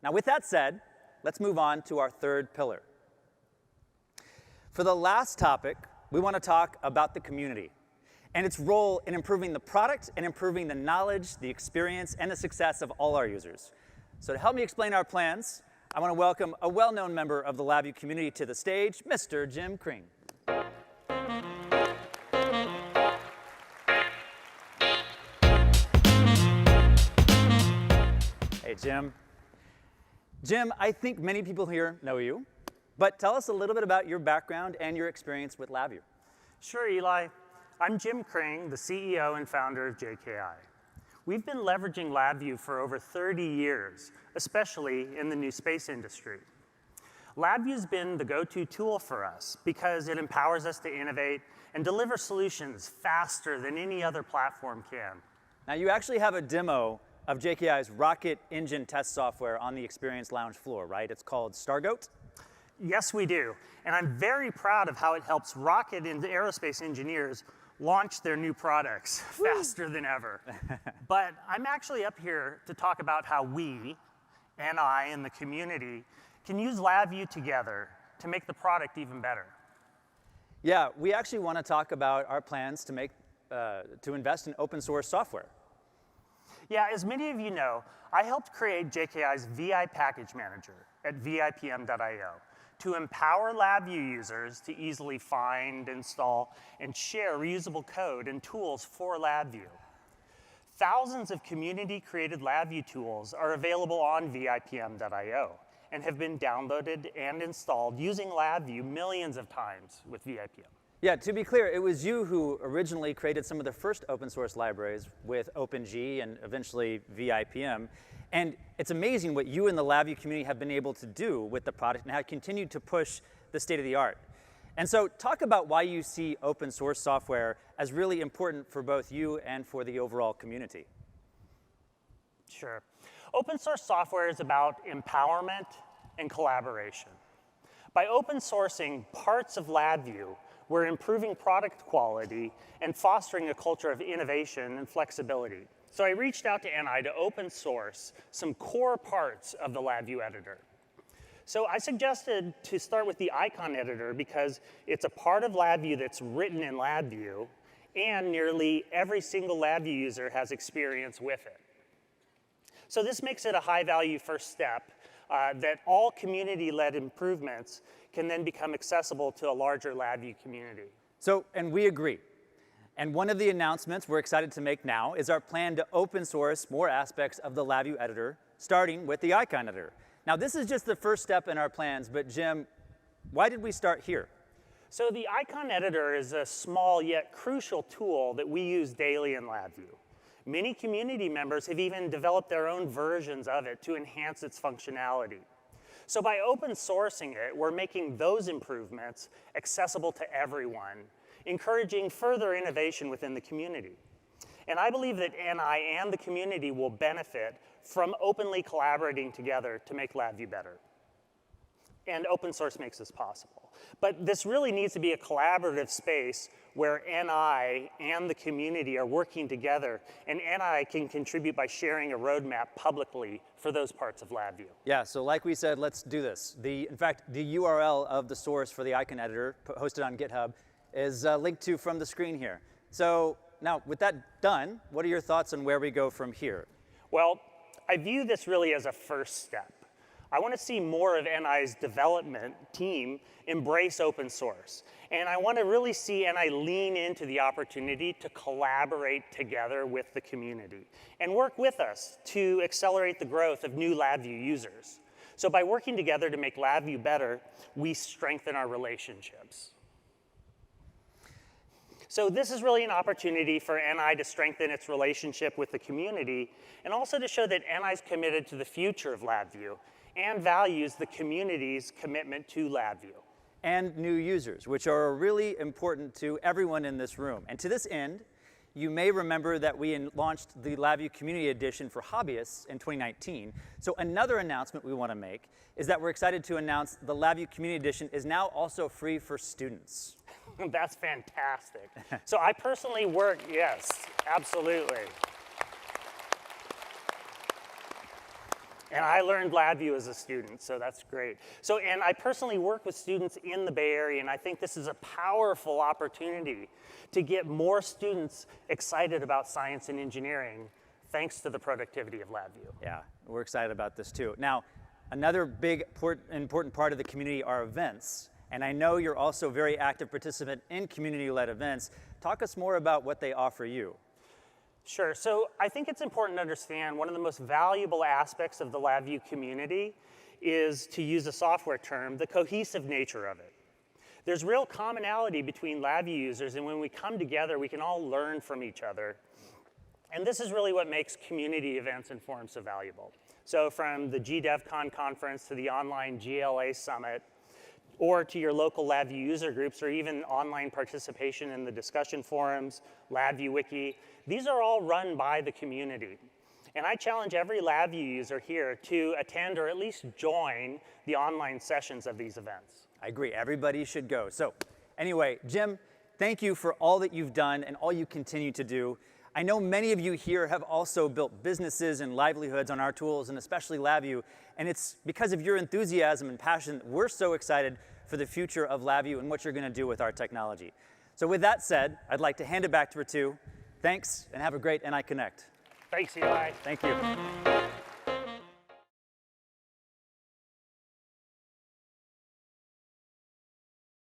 Now, with that said, let's move on to our third pillar. For the last topic, we want to talk about the community and its role in improving the product and improving the knowledge, the experience, and the success of all our users. So to help me explain our plans, I want to welcome a well-known member of the LabVIEW community to the stage, Mr. Jim Kring. Hey, Jim. Jim, I think many people here know you, but tell us a little bit about your background and your experience with LabVIEW. Sure, Eli. I'm Jim Kring, the CEO and founder of JKI. We've been leveraging LabVIEW for over 30 years, especially in the new space industry. LabVIEW's been the go-to tool for us because it empowers us to innovate and deliver solutions faster than any other platform can. Now, you actually have a demo of JKI's rocket engine test software on the Experience Lounge floor, right? It's called Stargoat? Yes, we do. And I'm very proud of how it helps rocket and aerospace engineers launch their new products faster than ever. But I'm actually up here to talk about how we, NI and the community, can use LabVIEW together to make the product even better. Yeah, we actually want to talk about our plans to invest in open source software. Yeah, as many of you know, I helped create JKI's VI package manager at vipm.io to empower LabVIEW users to easily find, install, and share reusable code and tools for LabVIEW. Thousands of community-created LabVIEW tools are available on vipm.io and have been downloaded and installed using LabVIEW millions of times with vipm. Yeah, to be clear, it was you who originally created some of the first open source libraries with OpenG and eventually vipm. And it's amazing what you and the LabVIEW community have been able to do with the product and have continued to push the state of the art. And so talk about why you see open source software as really important for both you and for the overall community. Sure. Open source software is about empowerment and collaboration. By open sourcing parts of LabVIEW, we're improving product quality and fostering a culture of innovation and flexibility. So I reached out to NI to open source some core parts of the LabVIEW editor. So I suggested to start with the icon editor because it's a part of LabVIEW that's written in LabVIEW, and nearly every single LabVIEW user has experience with it. So this makes it a high-value first step that all community-led improvements can then become accessible to a larger LabVIEW community. So, and we agree. And one of the announcements we're excited to make now is our plan to open source more aspects of the LabVIEW editor, starting with the icon editor. Now, this is just the first step in our plans, but Jim, why did we start here? So the icon editor is a small yet crucial tool that we use daily in LabVIEW. Many community members have even developed their own versions of it to enhance its functionality. So by open sourcing it, we're making those improvements accessible to everyone, encouraging further innovation within the community. And I believe that NI and the community will benefit from openly collaborating together to make LabVIEW better. And open source makes this possible. But this really needs to be a collaborative space where NI and the community are working together, and NI can contribute by sharing a roadmap publicly for those parts of LabVIEW. Yeah, so like we said, let's do this. In fact, the URL of the source for the icon editor hosted on GitHub is linked to from the screen here. So now, with that done, what are your thoughts on where we go from here? Well, I view this really as a first step. I want to see more of NI's development team embrace open source. And I want to really see NI lean into the opportunity to collaborate together with the community and work with us to accelerate the growth of new LabVIEW users. So by working together to make LabVIEW better, we strengthen our relationships. So this is really an opportunity for NI to strengthen its relationship with the community and also to show that NI is committed to the future of LabVIEW and values the community's commitment to LabVIEW. And new users, which are really important to everyone in this room. And to this end, you may remember that we launched the LabVIEW Community Edition for hobbyists in 2019. So another announcement we want to make is that we're excited to announce the LabVIEW Community Edition is now also free for students. That's fantastic. So I personally work, yes, absolutely. And I learned LabVIEW as a student, so that's great. So, and I personally work with students in the Bay Area, and I think this is a powerful opportunity to get more students excited about science and engineering, thanks to the productivity of LabVIEW. Yeah, we're excited about this too. Now, another big important part of the community are events. And I know you're also a very active participant in community-led events. Talk us more about what they offer you. Sure, so I think it's important to understand one of the most valuable aspects of the LabVIEW community is, to use a software term, the cohesive nature of it. There's real commonality between LabVIEW users, and when we come together, we can all learn from each other. And this is really what makes community events and forums so valuable. So from the GDevCon conference to the online GLA summit, or to your local LabVIEW user groups, or even online participation in the discussion forums, LabVIEW Wiki. These are all run by the community. And I challenge every LabVIEW user here to attend or at least join the online sessions of these events. I agree, everybody should go. So anyway, Jim, thank you for all that you've done and all you continue to do. I know many of you here have also built businesses and livelihoods on our tools, and especially LabVIEW, and it's because of your enthusiasm and passion that we're so excited for the future of LabVIEW and what you're going to do with our technology. So with that said, I'd like to hand it back to Ritu. Thanks, and have a great NI Connect. Thanks, Eli. Thank you.